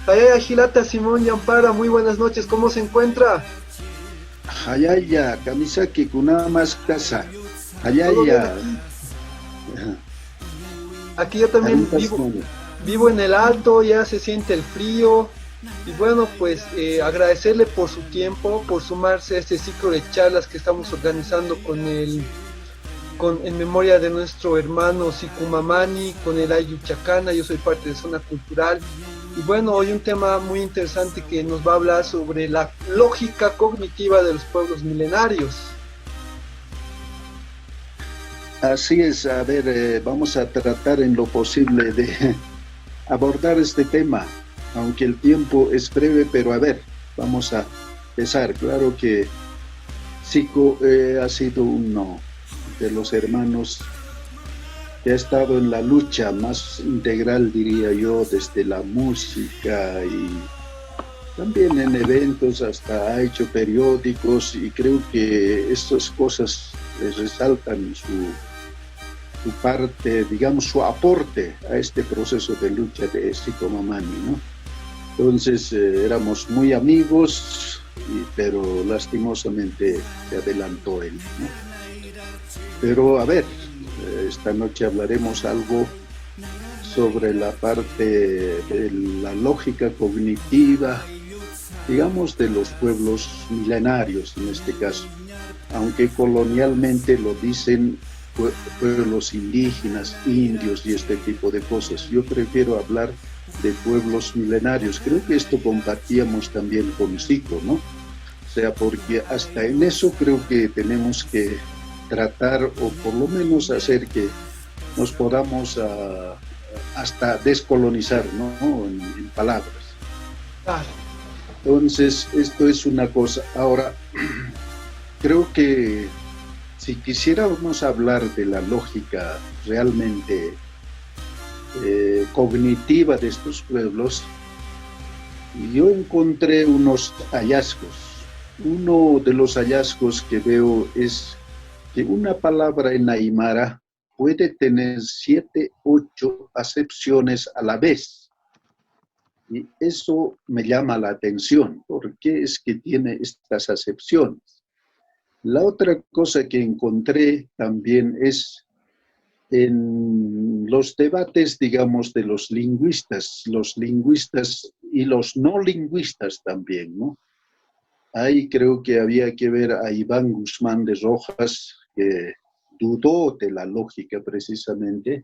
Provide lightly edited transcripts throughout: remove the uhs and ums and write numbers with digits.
Jaya Gilata Simón Yampara, muy buenas noches, ¿cómo se encuentra? Hayaya, Kamisaki, Kunamas Casa. ¿Todo bien Hayaya, aquí? Aquí yo también Aritas Mono. vivo en el Alto, ya se siente el frío. Y bueno, pues agradecerle por su tiempo, por sumarse a este ciclo de charlas que estamos organizando en memoria de nuestro hermano Sikumamani, con el Ayu Chacana. Yo soy parte de Zona Cultural. Y bueno, hoy un tema muy interesante que nos va a hablar sobre la lógica cognitiva de los pueblos milenarios. Así es, a ver, vamos a tratar en lo posible de abordar este tema, aunque el tiempo es breve, pero a ver, vamos a empezar. Claro que Zico ha sido uno de los hermanos que ha estado en la lucha más integral, diría yo, desde la música y también en eventos, hasta ha hecho periódicos y creo que estas cosas les resaltan su parte, digamos, su aporte a este proceso de lucha de Sicomamani, ¿no? Entonces éramos muy amigos, pero lastimosamente se adelantó él, ¿no? Pero a ver, esta noche hablaremos algo sobre la parte de la lógica cognitiva, digamos, de los pueblos milenarios en este caso, aunque colonialmente lo dicen pueblos indígenas, indios y este tipo de cosas. Yo prefiero hablar de pueblos milenarios. Creo que esto compartíamos también con Zico, ¿no? O sea, porque hasta en eso creo que tenemos que tratar o por lo menos hacer que nos podamos hasta descolonizar, ¿no? En palabras. Claro. Entonces, esto es una cosa. Ahora, creo que si quisiéramos hablar de la lógica realmente cognitiva de estos pueblos, yo encontré unos hallazgos. Uno de los hallazgos que veo es que una palabra en Aymara puede tener 7, 8 acepciones a la vez. Y eso me llama la atención. ¿Por qué es que tiene estas acepciones? La otra cosa que encontré también es en los debates, digamos, de los lingüistas y los no lingüistas también, ¿no? Ahí creo que había que ver a Iván Guzmán de Rojas, que dudó de la lógica precisamente,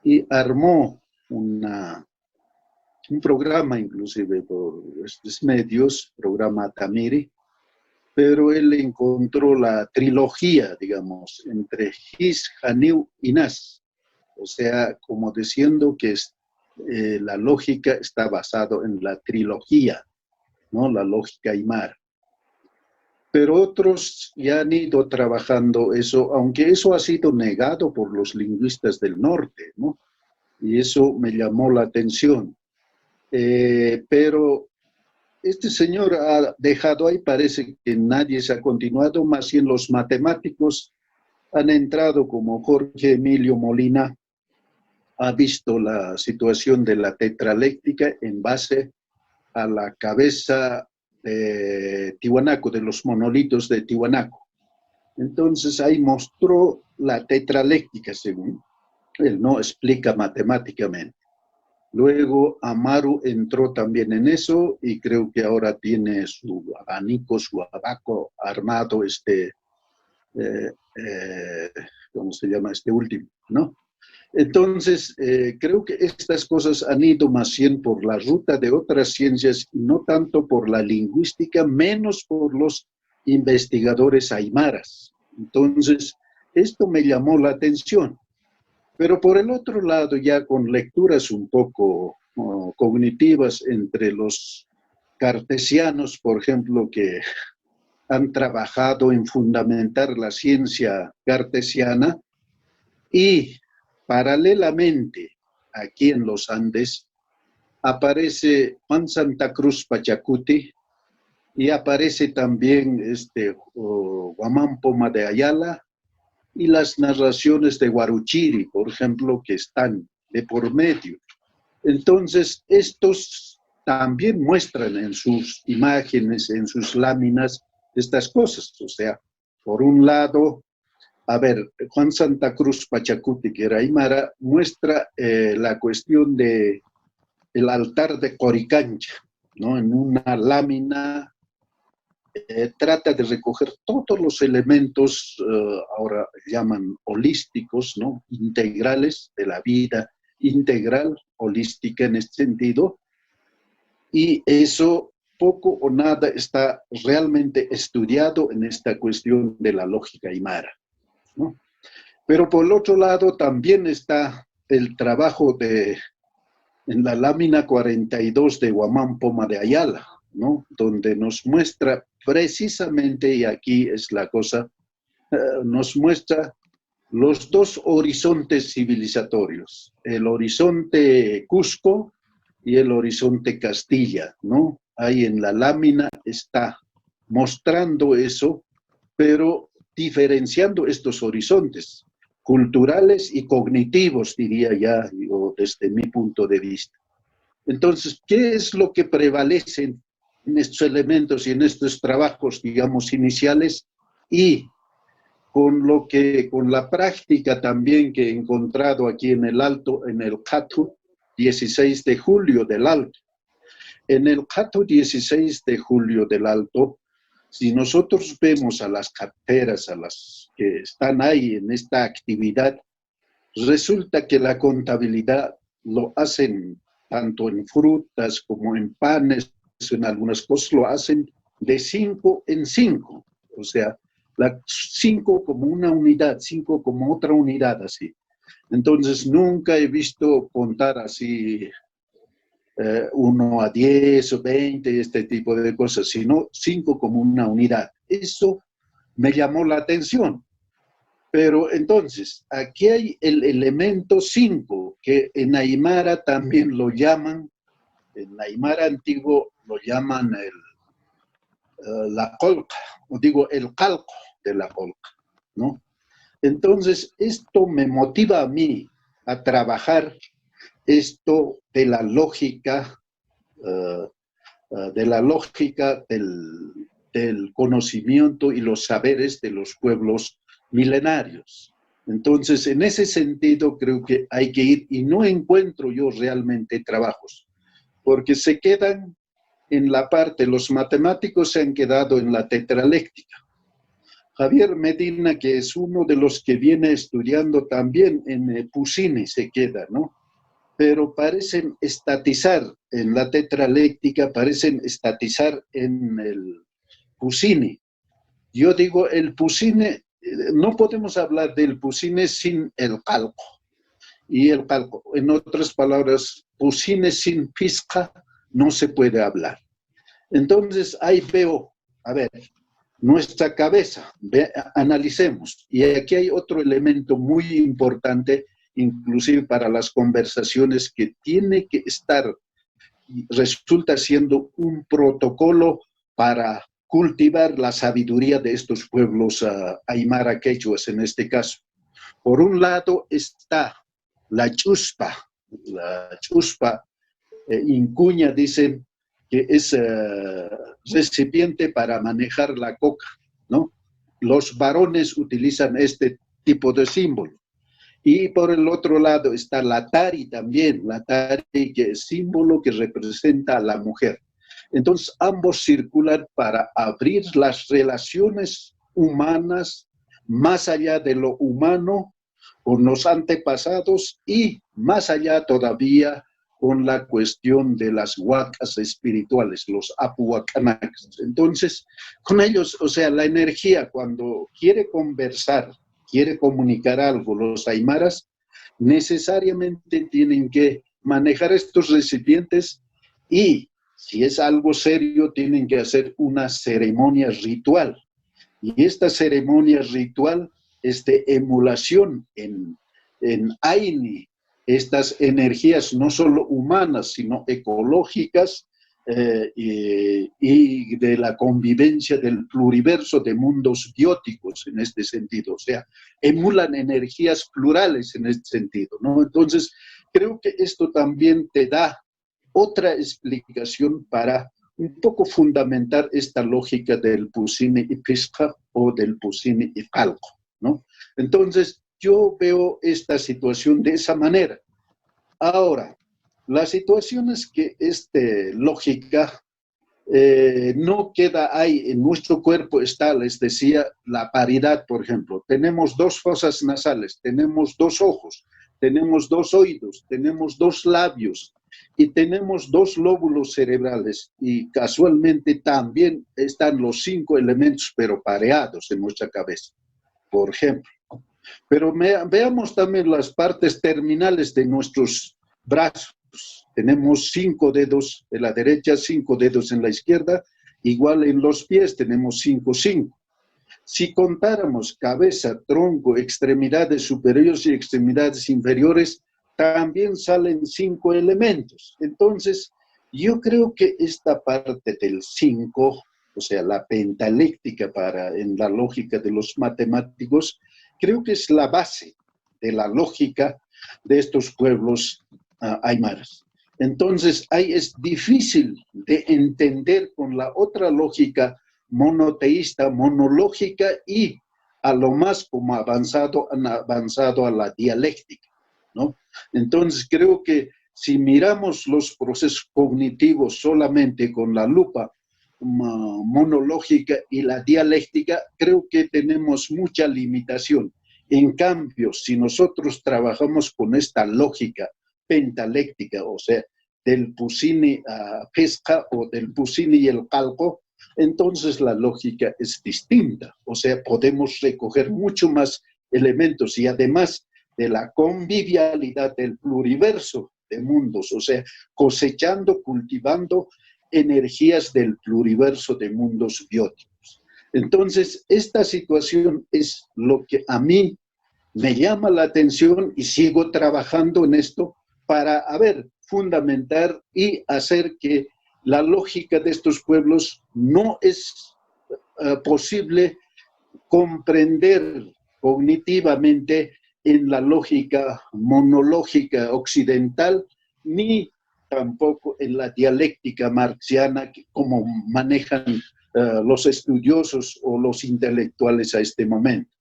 y armó un programa, inclusive por estos medios, programa Tamiri, pero él encontró la trilogía, digamos, entre His, Haniu y Nas. O sea, como diciendo que la lógica está basada en la trilogía, ¿no? La lógica Aymara. Pero otros ya han ido trabajando eso, aunque eso ha sido negado por los lingüistas del norte, ¿no? Y eso me llamó la atención. Pero este señor ha dejado ahí, parece que nadie se ha continuado, más bien los matemáticos han entrado como Jorge Emilio Molina, ha visto la situación de la tetraléctica en base a la cabeza de Tiwanaku, de los monolitos de Tiwanaku. Entonces ahí mostró la tetraléctica, según él, no explica matemáticamente. Luego Amaru entró también en eso y creo que ahora tiene su abanico, su abaco armado, eh, eh, ¿cómo se llama? Este último, ¿no? Entonces, creo que estas cosas han ido más bien por la ruta de otras ciencias y no tanto por la lingüística, menos por los investigadores aymaras. Entonces, esto me llamó la atención. Pero por el otro lado, ya con lecturas un poco cognitivas entre los cartesianos, por ejemplo, que han trabajado en fundamentar la ciencia cartesiana y paralelamente aquí en los Andes aparece Juan Santa Cruz Pachacuti y aparece también Guamán Poma de Ayala y las narraciones de Guaruchiri, por ejemplo, que están de por medio. Entonces, estos también muestran en sus imágenes, en sus láminas, estas cosas. O sea, por un lado, a ver, Juan Santa Cruz Pachacuti, que era aymara, muestra la cuestión de el altar de Coricancha, ¿no? En una lámina trata de recoger todos los elementos, ahora llaman holísticos, ¿no? Integrales de la vida integral, holística en este sentido, y eso poco o nada está realmente estudiado en esta cuestión de la lógica aymara, ¿no? Pero por el otro lado también está el trabajo en la lámina 42 de Huamán Poma de Ayala, ¿no? Donde nos muestra precisamente, y aquí es la cosa, nos muestra los dos horizontes civilizatorios, el horizonte Cusco y el horizonte Castilla, ¿no? Ahí en la lámina está mostrando eso, pero diferenciando estos horizontes culturales y cognitivos, diría ya, yo, desde mi punto de vista. Entonces, ¿qué es lo que prevalece en estos elementos y en estos trabajos, digamos, iniciales? Y con la práctica también que he encontrado aquí en el Alto, en el Catu 16 de julio del Alto. En el Catu 16 de julio del Alto, si nosotros vemos a las carteras, a las que están ahí en esta actividad, resulta que la contabilidad lo hacen tanto en frutas como en panes, en algunas cosas lo hacen de 5 en 5, o sea, 5 como una unidad, 5 como otra unidad, así. Entonces nunca he visto contar así 1 a 10 o 20, este tipo de cosas, sino 5 como una unidad. Eso me llamó la atención. Pero entonces, aquí hay el elemento 5, que en Aymara también lo llaman, en Aymara antiguo lo llaman la colca, o digo el calco de la colca, ¿no? Entonces, esto me motiva a mí a trabajar esto de la lógica del conocimiento y los saberes de los pueblos milenarios. Entonces, en ese sentido, creo que hay que ir, y no encuentro yo realmente trabajos, porque se quedan en la parte, los matemáticos se han quedado en la tetraléctica. Javier Medina, que es uno de los que viene estudiando también en Puccini, se queda, ¿no? Pero parecen estatizar en la tetraléctica, parecen estatizar en el Puccini. Yo digo, el Puccini, no podemos hablar del Puccini sin el calco. Y el calco, en otras palabras, Puccini sin pizca no se puede hablar. Entonces, ahí veo, a ver, nuestra cabeza, analicemos. Y aquí hay otro elemento muy importante, inclusive para las conversaciones, que tiene que estar, resulta siendo un protocolo para cultivar la sabiduría de estos pueblos aymara quechuas en este caso. Por un lado está la chuspa incuña, dicen que es recipiente para manejar la coca, ¿no? Los varones utilizan este tipo de símbolo. Y por el otro lado está la tari también, la tari que es símbolo que representa a la mujer. Entonces ambos circulan para abrir las relaciones humanas más allá de lo humano con los antepasados y más allá todavía con la cuestión de las huacas espirituales, los apuacanacas. Entonces, con ellos, o sea, la energía cuando quiere conversar, quiere comunicar algo, los aymaras necesariamente tienen que manejar estos recipientes y si es algo serio tienen que hacer una ceremonia ritual. Y esta ceremonia ritual es de emulación en Aini, estas energías no solo humanas, sino ecológicas y de la convivencia del pluriverso de mundos bióticos en este sentido. O sea, emulan energías plurales en este sentido, ¿no? Entonces, creo que esto también te da otra explicación para un poco fundamentar esta lógica del Pusini y Pisca o del Pusini y Calco, ¿no? Entonces, yo veo esta situación de esa manera. Ahora, la situación es que esta lógica no queda ahí. En nuestro cuerpo está, les decía, la paridad, por ejemplo. Tenemos dos fosas nasales, tenemos dos ojos, tenemos dos oídos, tenemos dos labios y tenemos dos lóbulos cerebrales. Y casualmente también están los 5 elementos, pero pareados en nuestra cabeza, por ejemplo. Pero veamos también las partes terminales de nuestros brazos. Tenemos 5 dedos en la derecha, 5 dedos en la izquierda, igual en los pies tenemos 5, 5. Si contáramos cabeza, tronco, extremidades superiores y extremidades inferiores, también salen 5 elementos. Entonces, yo creo que esta parte del 5, o sea, la pentaléctica en la lógica de los matemáticos, creo que es la base de la lógica de estos pueblos aymaras. Entonces, ahí es difícil de entender con la otra lógica monoteísta, monológica y a lo más como han avanzado a la dialéctica, ¿no? Entonces, creo que si miramos los procesos cognitivos solamente con la lupa monológica y la dialéctica, creo que tenemos mucha limitación. En cambio, si nosotros trabajamos con esta lógica pentaléctica, o sea, del Pusini Pesca o del Pusini y el Calco, entonces la lógica es distinta. O sea, podemos recoger mucho más elementos y además de la convivialidad del pluriverso de mundos, o sea, cosechando, cultivando energías del pluriverso de mundos bióticos. Entonces, esta situación es lo que a mí me llama la atención y sigo trabajando en esto para, fundamentar y hacer que la lógica de estos pueblos no es posible comprender cognitivamente en la lógica monológica occidental, ni tampoco en la dialéctica marxiana, como manejan los estudiosos o los intelectuales a este momento.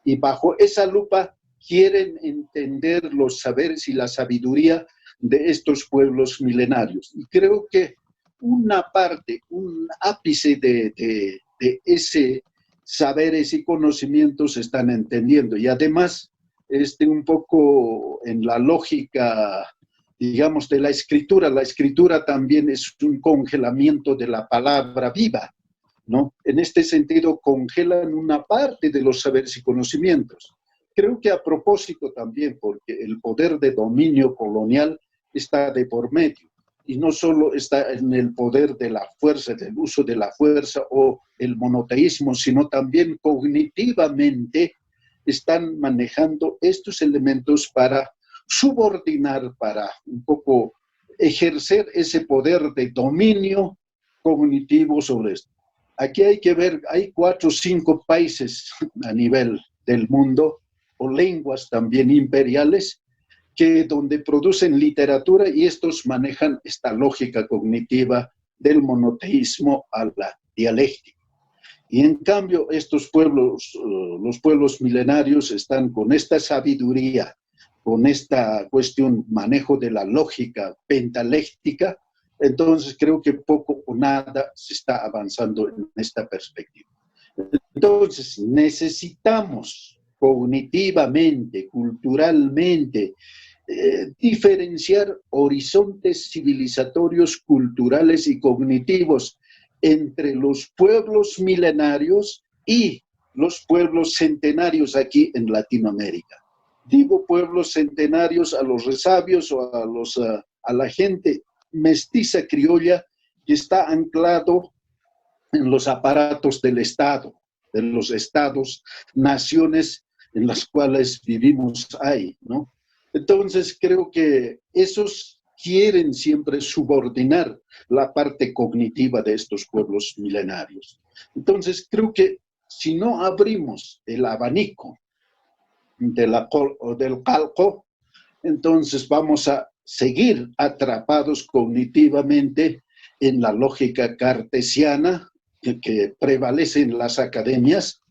Y bajo esa lupa quieren entender los saberes y la sabiduría de estos pueblos milenarios. Y creo que una parte, un ápice de ese saberes y conocimientos están entendiendo. Y además, un poco en la lógica, digamos, de la escritura también es un congelamiento de la palabra viva, ¿no? En este sentido, congelan una parte de los saberes y conocimientos. Creo que a propósito también, porque el poder de dominio colonial está de por medio, y no solo está en el poder de la fuerza, del uso de la fuerza o el monoteísmo, sino también cognitivamente están manejando estos elementos para subordinar, para un poco ejercer ese poder de dominio cognitivo sobre esto. Aquí hay que ver, hay 4 o 5 países a nivel del mundo, o lenguas también imperiales, donde producen literatura y estos manejan esta lógica cognitiva del monoteísmo a la dialéctica. Y en cambio, estos pueblos, los pueblos milenarios, están con esta sabiduría, con esta cuestión, manejo de la lógica pentaléctica. Entonces, creo que poco o nada se está avanzando en esta perspectiva. Entonces, necesitamos cognitivamente, culturalmente, diferenciar horizontes civilizatorios, culturales y cognitivos entre los pueblos milenarios y los pueblos centenarios aquí en Latinoamérica. Digo pueblos centenarios a los resabios o a la gente mestiza criolla que está anclado en los aparatos del Estado, de los estados, naciones en las cuales vivimos ahí, ¿no? Entonces, creo que esos quieren siempre subordinar la parte cognitiva de estos pueblos milenarios. Entonces, creo que si no abrimos el abanico del calco, entonces vamos a seguir atrapados cognitivamente en la lógica cartesiana que prevalece en las academias.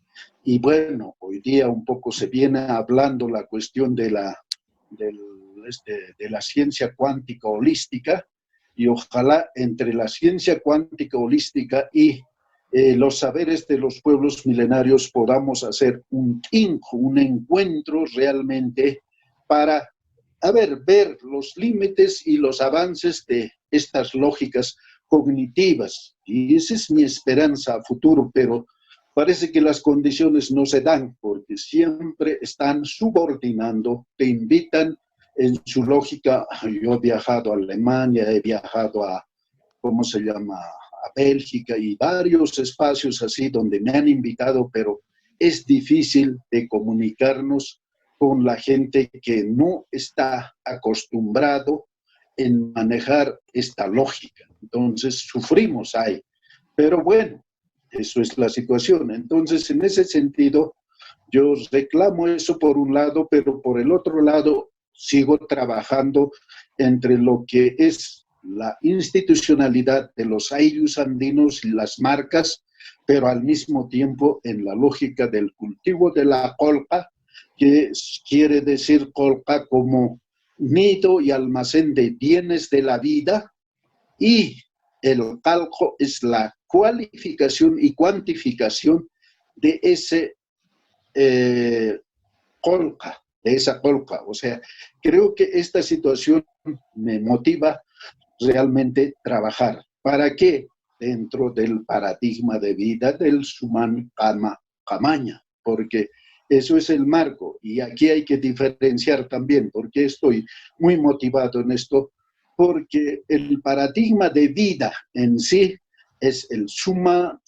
Y bueno, hoy día un poco se viene hablando la cuestión de la ciencia cuántica holística, y ojalá entre la ciencia cuántica holística y los saberes de los pueblos milenarios podamos hacer un encuentro realmente para, ver los límites y los avances de estas lógicas cognitivas. Y esa es mi esperanza a futuro, pero parece que las condiciones no se dan porque siempre están subordinando, te invitan en su lógica. Yo he viajado a Alemania, he viajado a, ¿cómo se llama?, a Bélgica y varios espacios así donde me han invitado, pero es difícil de comunicarnos con la gente que no está acostumbrado en manejar esta lógica. Entonces sufrimos ahí. Pero bueno, eso es la situación. Entonces, en ese sentido, yo reclamo eso por un lado, pero por el otro lado, sigo trabajando entre lo que es la institucionalidad de los ayllus andinos y las marcas, pero al mismo tiempo en la lógica del cultivo de la colca, que quiere decir colca como nido y almacén de bienes de la vida, y el calco es la cualificación y cuantificación de ese colca, de esa colca. O sea, creo que esta situación me motiva realmente trabajar. ¿Para qué? Dentro del paradigma de vida del Suman Kama Kamaña, porque eso es el marco. Y aquí hay que diferenciar también, porque estoy muy motivado en esto, porque el paradigma de vida en sí es el Suman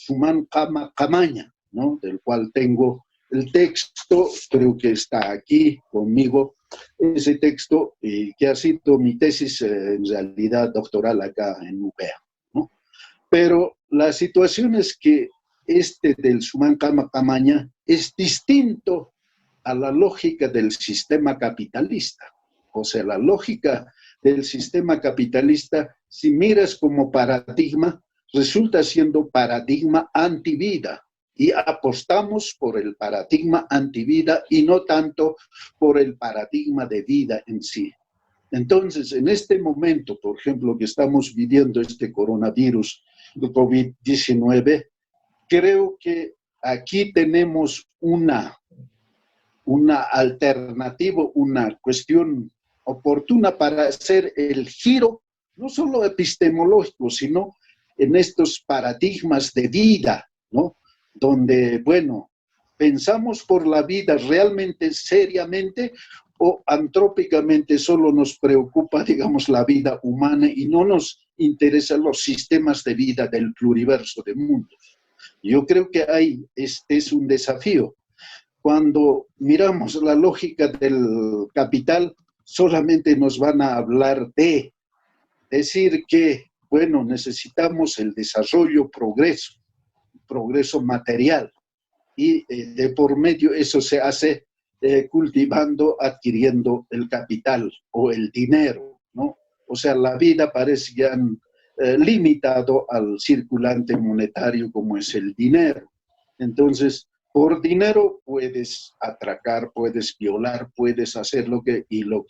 Kama Kamaña, ¿no?, del cual tengo el texto, creo que está aquí conmigo, ese texto que ha sido mi tesis en realidad doctoral acá en UPEA, ¿no? Pero la situación es que este del Suman Kama Kamaña es distinto a la lógica del sistema capitalista. O sea, la lógica del sistema capitalista, si miras como paradigma, resulta siendo paradigma antivida. Y apostamos por el paradigma antivida y no tanto por el paradigma de vida en sí. Entonces, en este momento, por ejemplo, que estamos viviendo este coronavirus, el COVID-19, creo que aquí tenemos una alternativa, una cuestión oportuna para hacer el giro, no solo epistemológico, sino en estos paradigmas de vida, ¿no?, donde, bueno, pensamos por la vida realmente seriamente o antrópicamente solo nos preocupa, digamos, la vida humana y no nos interesan los sistemas de vida del pluriverso de mundos. Yo creo que ahí este es un desafío. Cuando miramos la lógica del capital, solamente nos van a hablar de decir que, bueno, necesitamos el desarrollo, progreso material, y de por medio eso se hace cultivando, adquiriendo el capital o el dinero, ¿no? O sea, la vida parece que han limitado al circulante monetario como es el dinero. Entonces, por dinero puedes atracar, puedes violar, puedes hacer lo que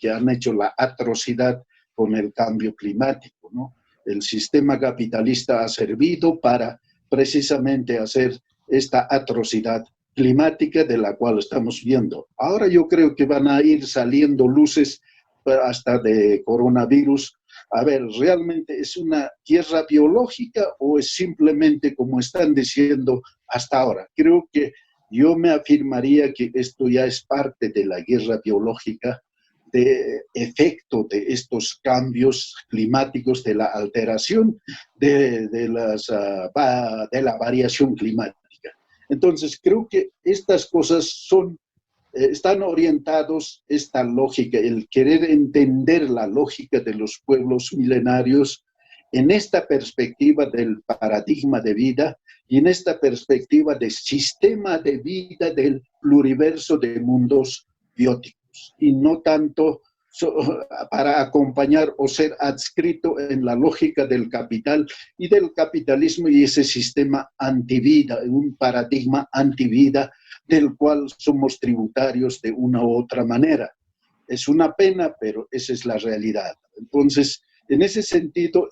han hecho la atrocidad con el cambio climático, ¿no? El sistema capitalista ha servido para precisamente hacer esta atrocidad climática de la cual estamos viendo. Ahora yo creo que van a ir saliendo luces hasta de coronavirus. A ver, ¿realmente es una guerra biológica o es simplemente como están diciendo hasta ahora? Creo que yo me afirmaría que esto ya es parte de la guerra biológica, de efecto de estos cambios climáticos, de la alteración de la variación climática. Entonces, creo que estas cosas están orientados, esta lógica, el querer entender la lógica de los pueblos milenarios en esta perspectiva del paradigma de vida y en esta perspectiva de sistema de vida del pluriverso de mundos bióticos, y no tanto para acompañar o ser adscrito en la lógica del capital y del capitalismo y ese sistema antivida, un paradigma antivida del cual somos tributarios de una u otra manera. Es una pena, pero esa es la realidad. Entonces, en ese sentido,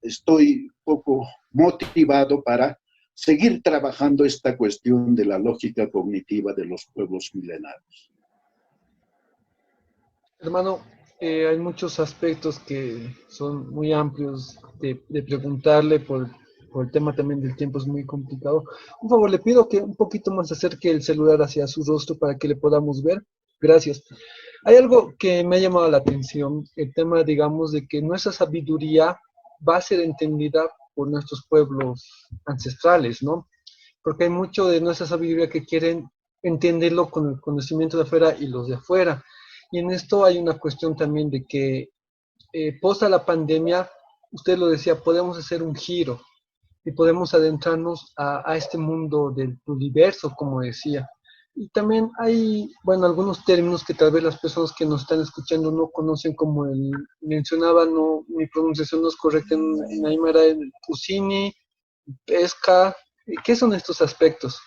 estoy un poco motivado para seguir trabajando esta cuestión de la lógica cognitiva de los pueblos milenarios. Hermano, hay muchos aspectos que son muy amplios de preguntarle por el tema también del tiempo, es muy complicado. Por favor, le pido que un poquito más acerque el celular hacia su rostro para que le podamos ver. Gracias. Hay algo que me ha llamado la atención, el tema, digamos, de que nuestra sabiduría va a ser entendida por nuestros pueblos ancestrales, ¿no? Porque hay mucho de nuestra sabiduría que quieren entenderlo con el conocimiento de afuera y los de afuera. Y en esto hay una cuestión también de que post a la pandemia, usted lo decía, podemos hacer un giro y podemos adentrarnos a este mundo del universo, como decía. Y también hay, bueno, algunos términos que tal vez las personas que nos están escuchando no conocen, como mencionaba, no, mi pronunciación no es correcta en Aymara, el Pusini, pesca. ¿Qué son estos aspectos?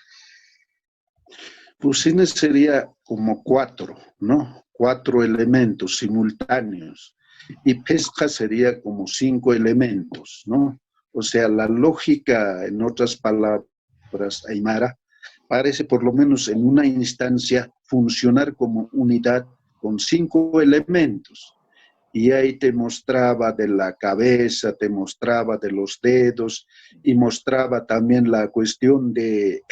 Pusines sería como cuatro, ¿no? Cuatro elementos simultáneos. Y pesca sería como cinco elementos, ¿no? O sea, la lógica, en otras palabras, Aymara, parece por lo menos en una instancia funcionar como unidad con cinco elementos. Y ahí te mostraba de la cabeza, te mostraba de los dedos y mostraba también la cuestión de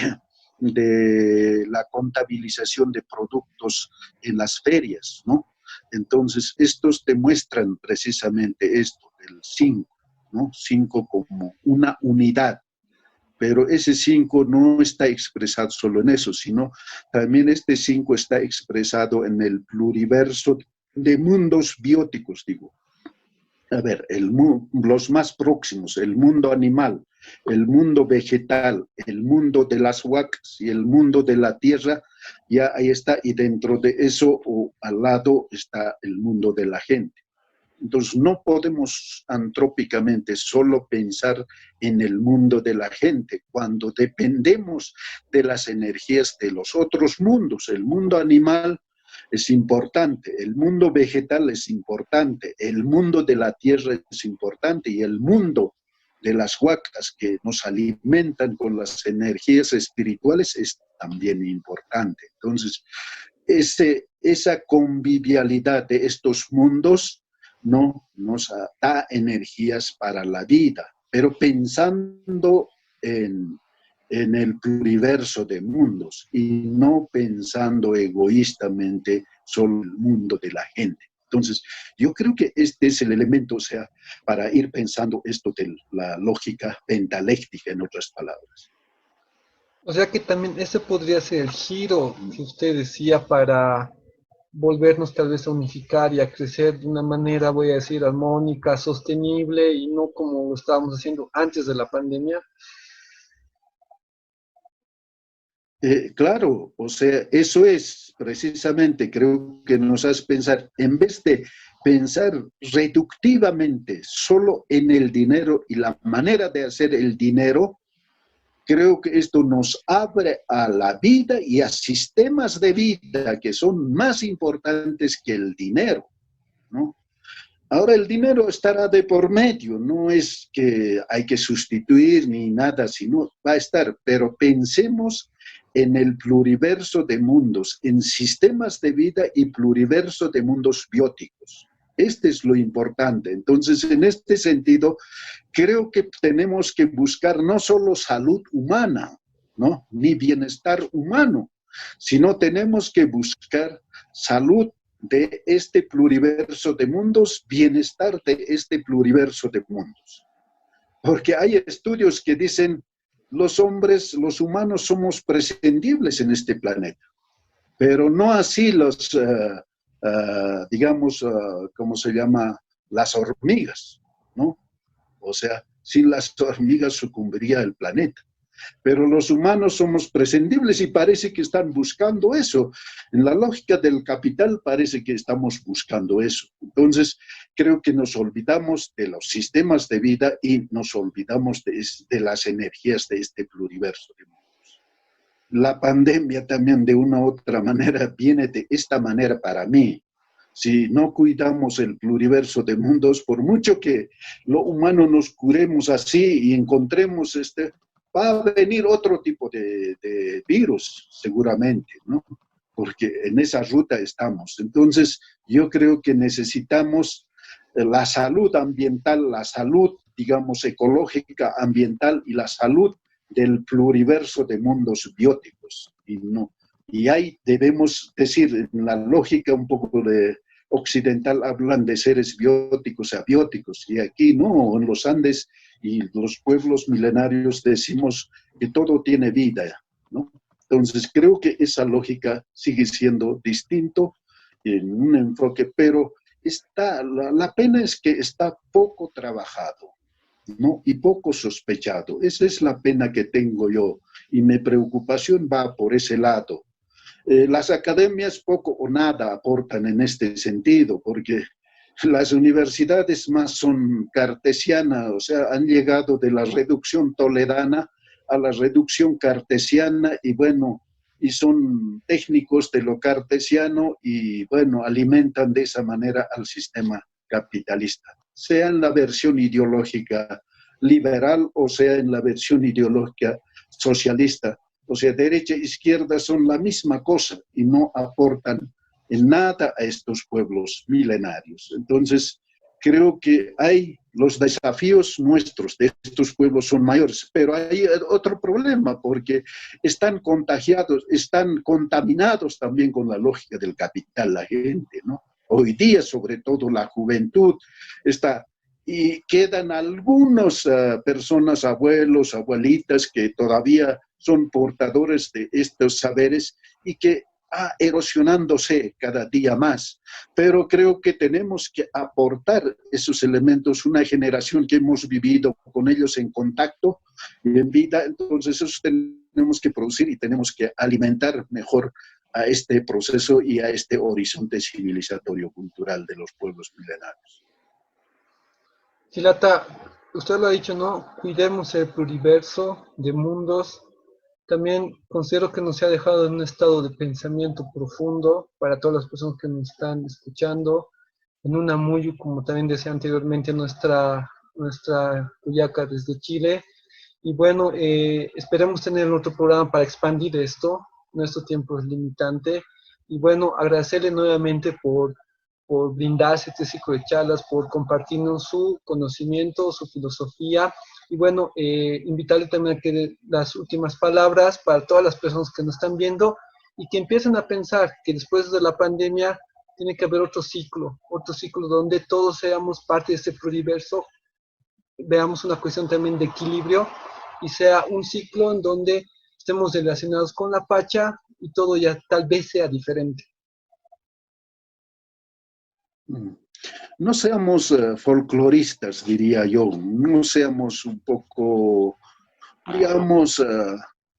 la contabilización de productos en las ferias, ¿no? Entonces, estos te muestran precisamente esto, del 5, ¿no? 5 como una unidad. Pero ese 5 no está expresado solo en eso, sino también este 5 está expresado en el pluriverso de mundos bióticos, digo. A ver, los más próximos, el mundo animal, el mundo vegetal, el mundo de las huacas y el mundo de la tierra, ya ahí está, y dentro de eso o al lado está el mundo de la gente. Entonces no podemos antrópicamente solo pensar en el mundo de la gente cuando dependemos de las energías de los otros mundos. El mundo animal es importante, el mundo vegetal es importante, el mundo de la tierra es importante y el mundo de las huacas que nos alimentan con las energías espirituales es también importante. Entonces, esa convivialidad de estos mundos no nos da energías para la vida, pero pensando en el pluriverso de mundos y no pensando egoístamente solo el mundo de la gente. Entonces, yo creo que este es el elemento, o sea, para ir pensando esto de la lógica pentaléctica, en otras palabras. O sea que también ese podría ser el giro que usted decía para volvernos tal vez a unificar y a crecer de una manera, voy a decir, armónica, sostenible y no como lo estábamos haciendo antes de la pandemia. Claro, o sea, eso es precisamente, creo que nos hace pensar, en vez de pensar reductivamente solo en el dinero y la manera de hacer el dinero, creo que esto nos abre a la vida y a sistemas de vida que son más importantes que el dinero, ¿no? Ahora el dinero estará de por medio, no es que hay que sustituir ni nada, sino va a estar, pero pensemos en el pluriverso de mundos, en sistemas de vida y pluriverso de mundos bióticos. Este es lo importante. Entonces, en este sentido, creo que tenemos que buscar no solo salud humana, ¿no? Ni bienestar humano, sino tenemos que buscar salud de este pluriverso de mundos, bienestar de este pluriverso de mundos. Porque hay estudios que dicen los hombres, los humanos somos prescindibles en este planeta, pero no así los, digamos, ¿cómo se llama? Las hormigas, ¿no? O sea, sin las hormigas sucumbiría el planeta. pero los humanos somos prescindibles y parece que están buscando eso. En la lógica del capital parece que estamos buscando eso. Entonces, creo que nos olvidamos de los sistemas de vida y nos olvidamos de las energías de este pluriverso de mundos. La pandemia también de una u otra manera viene de esta manera para mí. Si no cuidamos el pluriverso de mundos, por mucho que lo humano nos curemos así y encontremos va a venir otro tipo de virus, seguramente, ¿no? Porque en esa ruta estamos. Entonces, yo creo que necesitamos la salud ambiental, la salud, digamos, ecológica, ambiental y la salud del pluriverso de mundos bióticos. Y ahí debemos decir, en la lógica un poco occidental hablan de seres bióticos, abióticos, y aquí no, en los Andes y los pueblos milenarios decimos que todo tiene vida, ¿no? Entonces creo que esa lógica sigue siendo distinto en un enfoque, pero la pena es que está poco trabajado, ¿no? Y poco sospechado. Esa es la pena que tengo yo, y mi preocupación va por ese lado. Las academias poco o nada aportan en este sentido, porque las universidades más son cartesianas, o sea, han llegado de la reducción toledana a la reducción cartesiana y bueno, y son técnicos de lo cartesiano y bueno, alimentan de esa manera al sistema capitalista, sea en la versión ideológica liberal o sea en la versión ideológica socialista. O sea, derecha e izquierda son la misma cosa y no aportan en nada a estos pueblos milenarios. Entonces, creo que los desafíos nuestros de estos pueblos son mayores, pero hay otro problema porque están contagiados, están contaminados también con la lógica del capital la gente, ¿no? Hoy día, sobre todo la juventud, y quedan algunas personas, abuelos, abuelitas, que todavía son portadores de estos saberes y que erosionándose cada día más. Pero creo que tenemos que aportar esos elementos, una generación que hemos vivido con ellos en contacto y en vida, entonces eso tenemos que producir y tenemos que alimentar mejor a este proceso y a este horizonte civilizatorio cultural de los pueblos milenarios. Silata, usted lo ha dicho, ¿no? Cuidemos el pluriverso de mundos. También considero que nos ha dejado en un estado de pensamiento profundo para todas las personas que nos están escuchando, en una muy, como también decía anteriormente, nuestra Cuyaca desde Chile. Y bueno, esperemos tener otro programa para expandir esto. Nuestro tiempo es limitante. Y bueno, agradecerle nuevamente por brindarse este ciclo de charlas, por compartirnos su conocimiento, su filosofía. Y bueno, invitarle también a que dé las últimas palabras para todas las personas que nos están viendo y que empiecen a pensar que después de la pandemia tiene que haber otro ciclo donde todos seamos parte de este pluriverso, veamos una cuestión también de equilibrio y sea un ciclo en donde estemos relacionados con la Pacha y todo ya tal vez sea diferente. No seamos folcloristas, diría yo, no seamos un poco, digamos,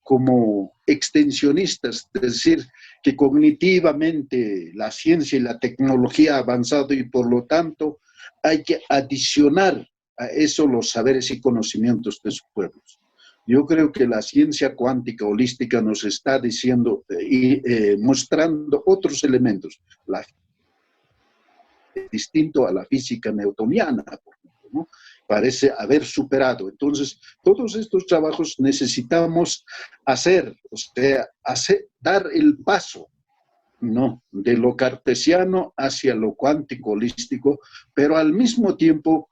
como extensionistas, es decir, que cognitivamente la ciencia y la tecnología ha avanzado y por lo tanto hay que adicionar a eso los saberes y conocimientos de sus pueblos. Yo creo que la ciencia cuántica holística nos está diciendo y mostrando otros elementos, distinto a la física newtoniana, por ejemplo, ¿no? Parece haber superado. Entonces, todos estos trabajos necesitamos hacer, o sea, dar el paso, ¿no? De lo cartesiano hacia lo cuántico holístico, pero al mismo tiempo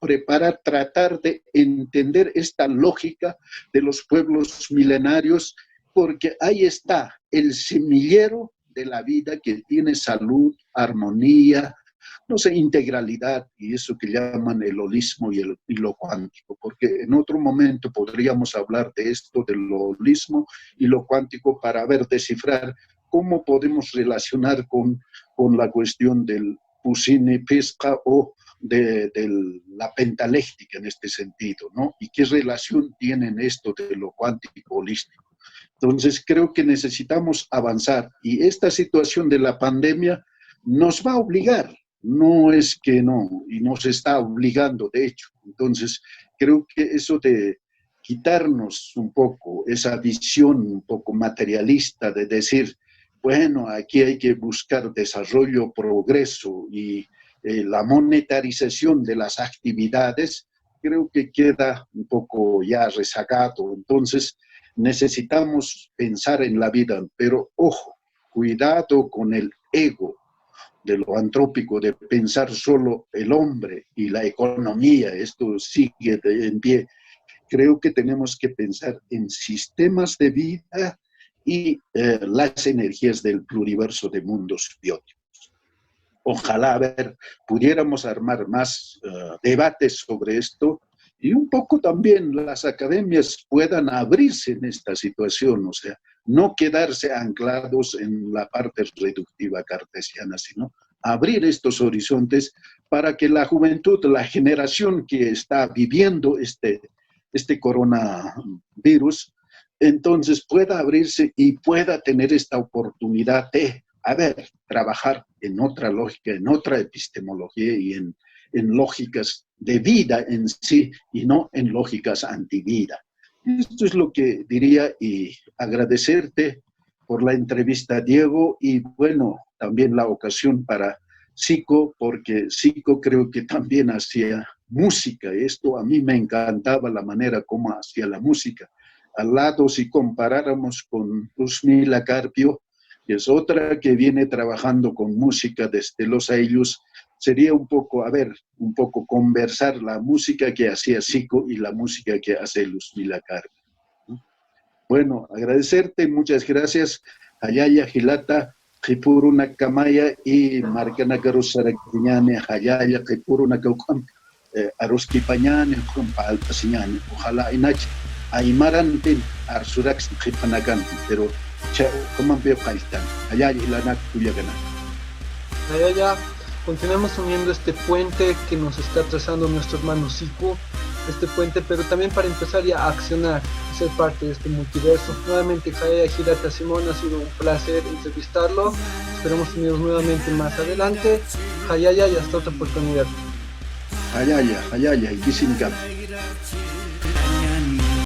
tratar de entender esta lógica de los pueblos milenarios, porque ahí está el semillero de la vida que tiene salud, armonía, no sé, integralidad y eso que llaman el holismo y lo cuántico, porque en otro momento podríamos hablar de esto, del holismo y lo cuántico para descifrar cómo podemos relacionar con la cuestión del Pusini Pesca o de la pentaléctica en este sentido, ¿no? ¿Y qué relación tienen esto de lo cuántico holístico? Entonces, creo que necesitamos avanzar y esta situación de la pandemia nos va a obligar, no es que no, y nos está obligando, de hecho. Entonces, creo que eso de quitarnos un poco esa visión un poco materialista de decir, bueno, aquí hay que buscar desarrollo, progreso y la monetarización de las actividades, creo que queda un poco ya rezagado. Entonces, necesitamos pensar en la vida, pero ojo, cuidado con el ego de lo antrópico, de pensar solo el hombre y la economía, esto sigue en pie. Creo que tenemos que pensar en sistemas de vida y las energías del pluriverso de mundos bióticos. Ojalá, a ver, pudiéramos armar más debates sobre esto y un poco también las academias puedan abrirse en esta situación, o sea, no quedarse anclados en la parte reductiva cartesiana, sino abrir estos horizontes para que la juventud, la generación que está viviendo este coronavirus, entonces pueda abrirse y pueda tener esta oportunidad de, a ver, trabajar en otra lógica, en otra epistemología y en lógicas de vida en sí y no en lógicas antivida. Esto es lo que diría y agradecerte por la entrevista, Diego, y bueno, también la ocasión para Zico, porque Zico creo que también hacía música. Esto a mí me encantaba la manera como hacía la música. Al lado, si comparáramos con Luzmila Carpio, que es otra que viene trabajando con música desde los años, sería un poco, a ver, un poco conversar la música que hacía Zico y la música que hace Luzmila Carpio. Bueno, agradecerte, muchas gracias. Hayaya Gilata, Jipuruna Kamaya y Marcana Garusarakiñane, Hayaya, Jipuruna Kaukan, Aruski Pañane, Jumpa Altasiñane. Ojalá Inach, Aymarantin, Arsurax, Jipanakan, pero ¿cómo veo Kaistan? Hayaya Ilanak Tuyagana. Hayaya, continuemos uniendo este puente que nos está trazando nuestro hermano Zico, este puente, pero también para empezar ya a accionar y ser parte de este multiverso. Nuevamente, Hayaya Hirata Simón, ha sido un placer entrevistarlo. Esperamos tenerlos nuevamente más adelante. Hayaya y hasta otra oportunidad. Hayaya, y Kisinka.